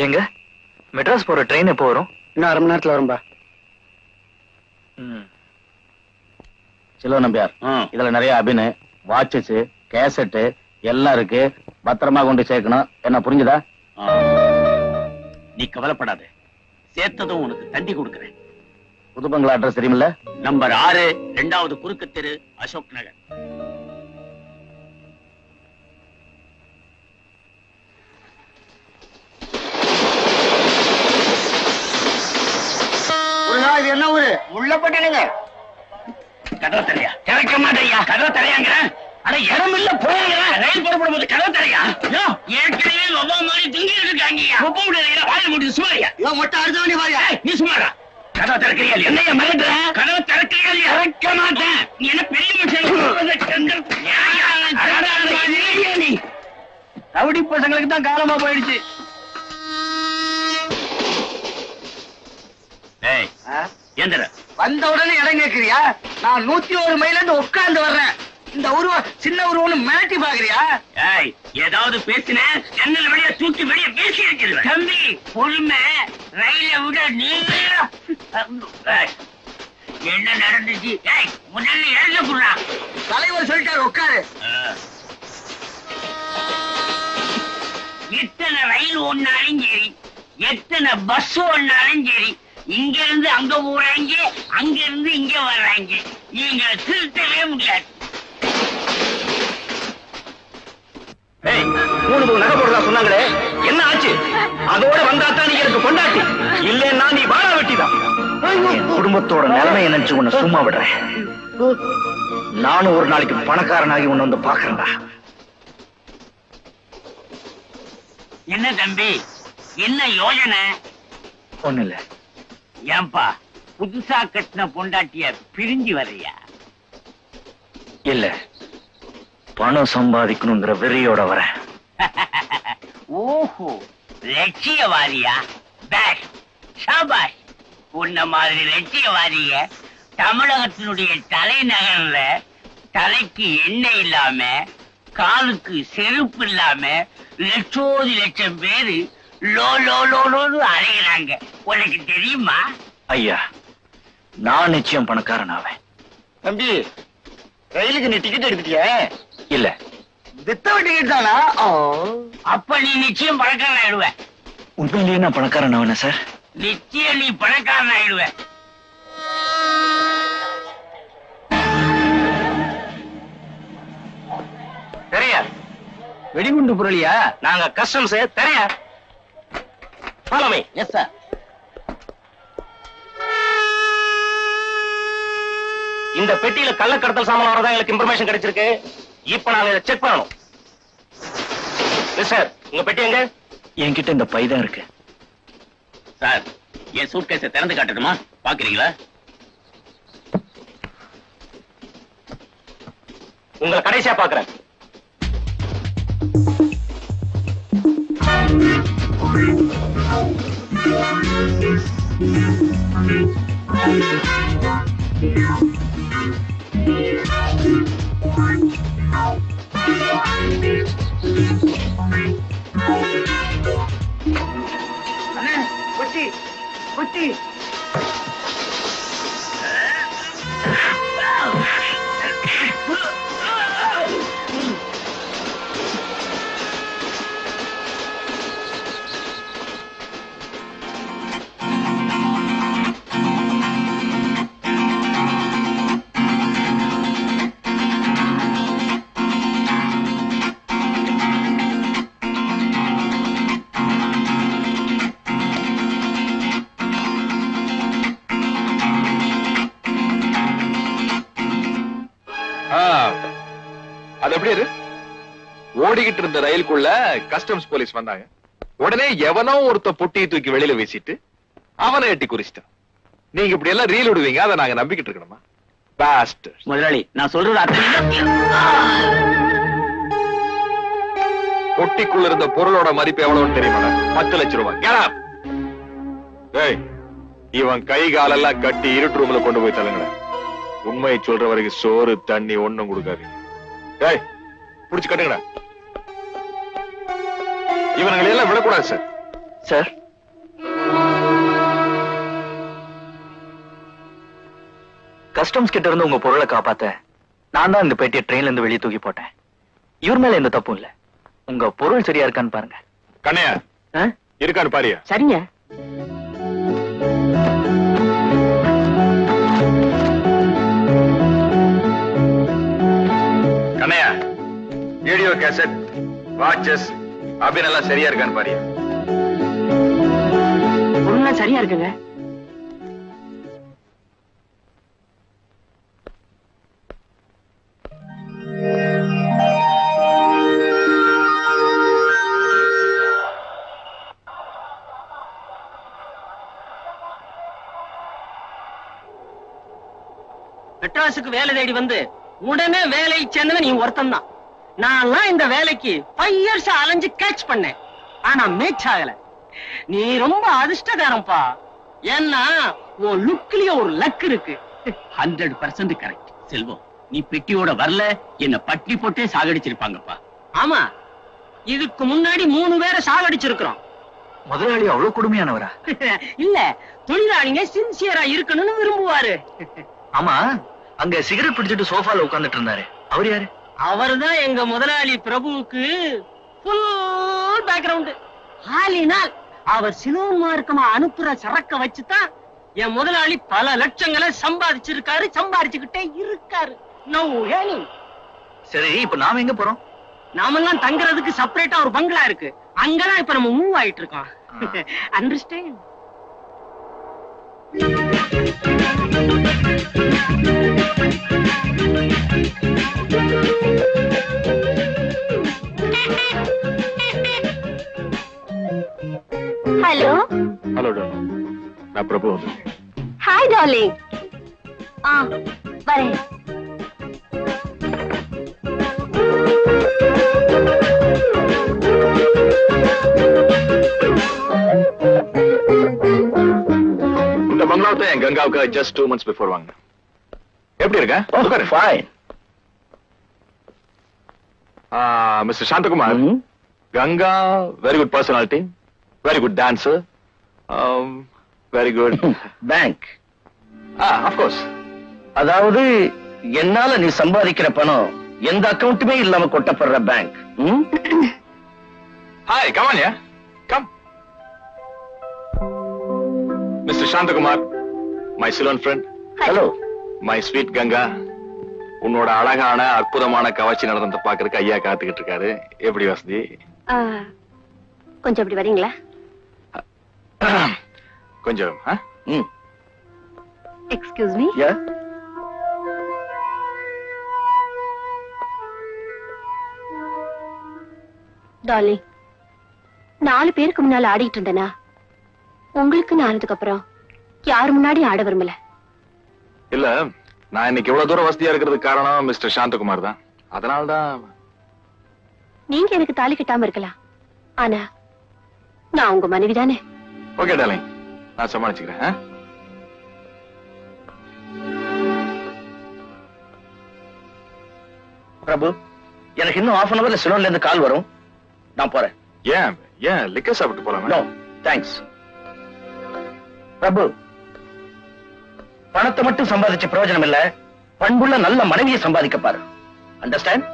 எங்க மெட்ராஸ் போற ட்ரெயின் எப்போ வரும்? இன்னும் அரை மணி நேரத்துல வரும்பா. செல்வ நம்பியார், இதுல நிறைய அபினு, வாட்சஸ், கேசட் எல்லாம் இருக்கு. பத்திரமா கொண்டு சேர்க்கணும். என்ன புரிஞ்சுதா? நீ கவலைப்படாத, சேர்த்ததும் உனக்கு தண்டி கொடுக்கிறேன். புதுபங்களா அட்ரஸ் தெரியுமில்ல? நம்பர் 6, 2வது குறுக்கு தெரு, அசோக் நகர். இது என்ன ஊரு? முள்ளப்பட்டனுங்க. கதவை தரையா? திறக்க மாட்டேயா? கதவை தரையாங்கிற? அட இடம் இல்ல, போங்க. ரயில் புறப்படும் போது கதவை தரையா? ஏற்கனவே ஒவ்வொரு மாதிரி தூங்கிட்டு இருக்காங்க. ஒப்ப முடியல, வாய முடியும். சுமாரியா மொட்டை அடுத்தவனி பாரியா? நீ சுமாரா? கதவை திறக்கிறியா? என்னையா மிரட்டுற? கதவை திறக்கிறியா? திறக்க மாட்டேன். நீ என்ன பெரிய மனுஷன்? நீ ரவுடி பசங்களுக்கு தான் காலமா போயிடுச்சு. எந்திர வந்த உடனே இடம் கேட்கிறியா? நான் 101 மைல இருந்து உட்கார்ந்து வர்றேன். இந்த உருவம் சின்ன உருவம்னு மிரட்டி பாக்குறியா? ஏதாவது பேசின ஜன்னல் வழியா தூக்கி வெளியே பேசி இருக்கிறது. தம்பி பொறுமை, ரயில விட நீங்க என்ன நடந்துச்சு? முதல்ல எழுத போடுறா. தலைவர் சொல்லிட்டாரு, உட்காரு. எத்தனை ரயில் ஒன்னாலும் சரி, எத்தனை பஸ் ஒன்னாலும் சரி, இங்க இருந்து அங்க போறாங்க, அங்க இருந்து இங்க வர்றாங்க. நீங்க திருத்தவே முடியாது. 3 நகை போடுறதா சொன்னாங்களே, என்ன ஆச்சு? அதோட வந்தாத்தான் நீ எனக்கு கொண்டாட்டி, இல்லன்னா நீ வாழ வெட்டிதான். குடும்பத்தோட நிலைமை நினைச்சு உன்னை சும்மா விடுறேன். நானும் ஒரு நாளைக்கு பணக்காரனாகி உன்னை வந்து பாக்குறேன்டா. என்ன தம்பி, என்ன யோசனை? ஒண்ணு இல்ல. ஏன்பா புதுசா கட்டின பொண்டாட்டிய பிரிஞ்சு வர்றியா? இல்ல, பணம் சம்பாதிக்கணுங்கிற வெறியோட வரேன். ஓஹோ, லட்சியவாதியா? பேஷ், ஷாபாஷ். உன்ன மாதிரி லட்சியவாதிய தமிழகத்தினுடைய தலைநகர்ல தலைக்கு எண்ணெய் இல்லாம, காலுக்கு செருப்பு இல்லாம லட்சோதி லட்சம் பேரு லோ லோ லோன்னு அலைகிறாங்க. உனக்கு தெரியுமா? ஐயா, நான் நிச்சயம் பணக்காரன் ஆவேன். தம்பி, ரயிலுக்கு நீ டிக்கெட் எடுத்துட்டியா? இல்ல. வித்தவ டிக்கெட் தானா? அப்ப நீ நிச்சயம் பணக்காரன் ஆயிடுவ. உண்மையிலேயே நான் பணக்காரன் ஆவேன சார்? நிச்சயம் நீ பணக்காரன் ஆயிடுவ. தெரியா? வெடிகுண்டு புரளியா? நாங்க கஸ்டம்ஸ் தெரியா? Follow me. Yes, sir. இந்த பெட்டியில கள்ளக்கடத்தல் சாமான் வரதா எங்களுக்கு இன்ஃபர்மேஷன் கிடைச்சிருக்கு. இப்ப நாங்க இதை செக் பண்ணணும். மிஸ்டர், உங்க பெட்டி எங்க? என்கிட்ட இந்த பை தான் இருக்கு. சார், என் சூட்கேஸை திறந்து காட்டணுமா? பாக்குறீங்களா? உங்களை கடைசியா பாக்குறேன். கொச்சி கொச்சி. அது எப்படி இரு? ஓடிக்கிட்டு இருந்த ரயிலுக்குள்ள கஸ்டம்ஸ் போலீஸ் வந்தாங்க. உடனே எவனோ ஒருத்த பொட்டியை தூக்கி வெளியில வீசிட்டு அவனை எட்டி குறிச்சிட்டான். நீங்க இப்படி எல்லாம் ரீல் விடுவீங்க, அதை நாங்க நம்பிக்கிட்டு இருக்கணுமா? பாஸ்டர். முதலாளி, நான் சொல்றது பொட்டிக்குள்ள இருந்த பொருளோட மதிப்பு எவ்வளவுன்னு தெரியுமா? 10 லட்சம் ரூபாய். இவன் கை காலெல்லாம் கட்டி இருட்டு ரூம்ல கொண்டு போய் தள்ளுங்க. உண்மையை சொல்ற வரைக்கும் சோறு தண்ணி ஒண்ணும் கொடுக்காதீங்க. புடிச்சு கட்டுங்கடா. இவங்களை எல்லாம் விடக்கூடாது சார். சார், கஸ்டம்ஸ் கிட்ட இருந்து உங்க பொருளை காப்பாத்த நான் தான் இந்த பெட்டியை ட்ரெயின்ல இருந்து வெளியே தூக்கி போட்டேன். இவர் மேல எந்த தப்பும் இல்ல. உங்க பொருள் சரியா இருக்கான்னு பாருங்க. கண்ணையா இருக்கான்னு பாரியா? சரிங்க. கண்ணையா, வீடியோ கேசட், வாட்சஸ் அப்படின்னு எல்லாம் சரியா இருக்கான்னு பாரியா? பொருள்லாம் சரியா இருக்குங்க. மெட்ராஸுக்கு வேலை தேடி வந்து உடனே வேலையை சேர்ந்தவன் நீ ஒருத்தன் தான். நான் இந்த வேலைக்கு 5 years அலைஞ்சு கேட்ச் பண்ணேன். ஆனா மேட்ச் ஆகல. நீ ரொம்ப அதிர்ஷ்டக்காரன்பா. ஏன்னா உன் லுக்லயே ஒரு லக் இருக்கு. 100% கரெக்ட். செல்வம், நீ பெட்டியோட வரல என்ன பட்டி போட்டே சாகடிச்சிருப்பாங்கப்பா. ஆமா, இதுக்கு முன்னாடி 3 பேரை சாகடிச்சிருக்கிறோம். முதலாளி அவ்வளவு கொடுமையானவரா? இல்ல, தொழிலாளிங்க சின்சியரா இருக்கணும்னு விரும்புவாரு. ஆமா, அங்க சிகரெட் பிடிச்சிட்டு சோஃபால உட்கார்ந்துட்டு இருந்தாரு, அவர் யாரு? அவர்தான் எங்க முதலாளி பிரபுவுக்கு ஃபுல் பேக்ரவுண்ட். ஆலினால் அவர் சிவமார்க்கமா அனுப்புற சரக்க வச்சுதான் என் முதலாளி பல லட்சங்களை சம்பாதிச்சிருக்காரு, சம்பாதிச்சுக்கிட்டே இருக்காரு. சரி, இப்ப நாம எங்க போறோம்? நாமெல்லாம் தங்குறதுக்கு செப்பரேட்டா ஒரு பங்களா இருக்கு. அங்கதான் இப்ப நம்ம மூவ் ஆயிட்டு இருக்கோம். அண்டர்ஸ்டாண்ட்? ஹலோ. ஹலோ டார்லிங், நான் பிரபு. Hi darling. வரேன். இந்த பங்களாவை என் கங்காவுக்கு ஜஸ்ட் 2 months பிஃபோர் வாங்க. எப்படி இருக்க? Fine. Mister Santhakumar, Ganga very good personality, very good dancer, very good bank. Of course. அதாவது என்னால நீ சம்பாதிக்கிற பணம் எந்த அக்கவுண்ட்டுமே இல்லாம கொட்டப்படுற bank. Hi, come on yeah, come. Mister Santhakumar, my Ceylon friend. Hello. My sweet Ganga, உன்னோட அழகான அற்புதமான கவர்ச்சி நடனத்தை பாக்குறதுக்கு ஐயா காத்துக்கிட்டு இருக்காரு. எப்படி வசதி? கொஞ்சம் அப்படி வரீங்களா? கொஞ்சம். Excuse me. டார்லிங், 4 பேருக்கு முன்னால ஆடிட்டு இருந்தேனா, உங்களுக்கு ஆனதுக்கு அப்புறம் யார் முன்னாடி ஆட விரும்பல. இல்ல, நான் இன்னைக்கு இவ்வளவு தூரம் வசதியா இருக்கிறதுக்கு காரணம் மிஸ்டர் சாந்தகுமார் தான். அதனால்தான். நீங்க எனக்கு தாலி கட்டாம இருக்கலாம், ஆனா நான் உங்க மனைவி தானே. ஓகே டார்லிங், நான் சமாளிச்சுக்கிறேன். பிரபு, எனக்கு இன்னும் 1/2 hourல சிலோன்ல இருந்து கால் வரும். நான் போறேன். ஏன் லிக்கர் சாப்பிட்டு போலாமா? No thanks. பிரபு, பணத்தை மட்டும் சம்பாதிச்ச பிரயோஜனம் இல்ல, பண்புள்ள நல்ல மனைவியை சம்பாதிக்க பாரு. அண்டர்ஸ்டாண்ட்?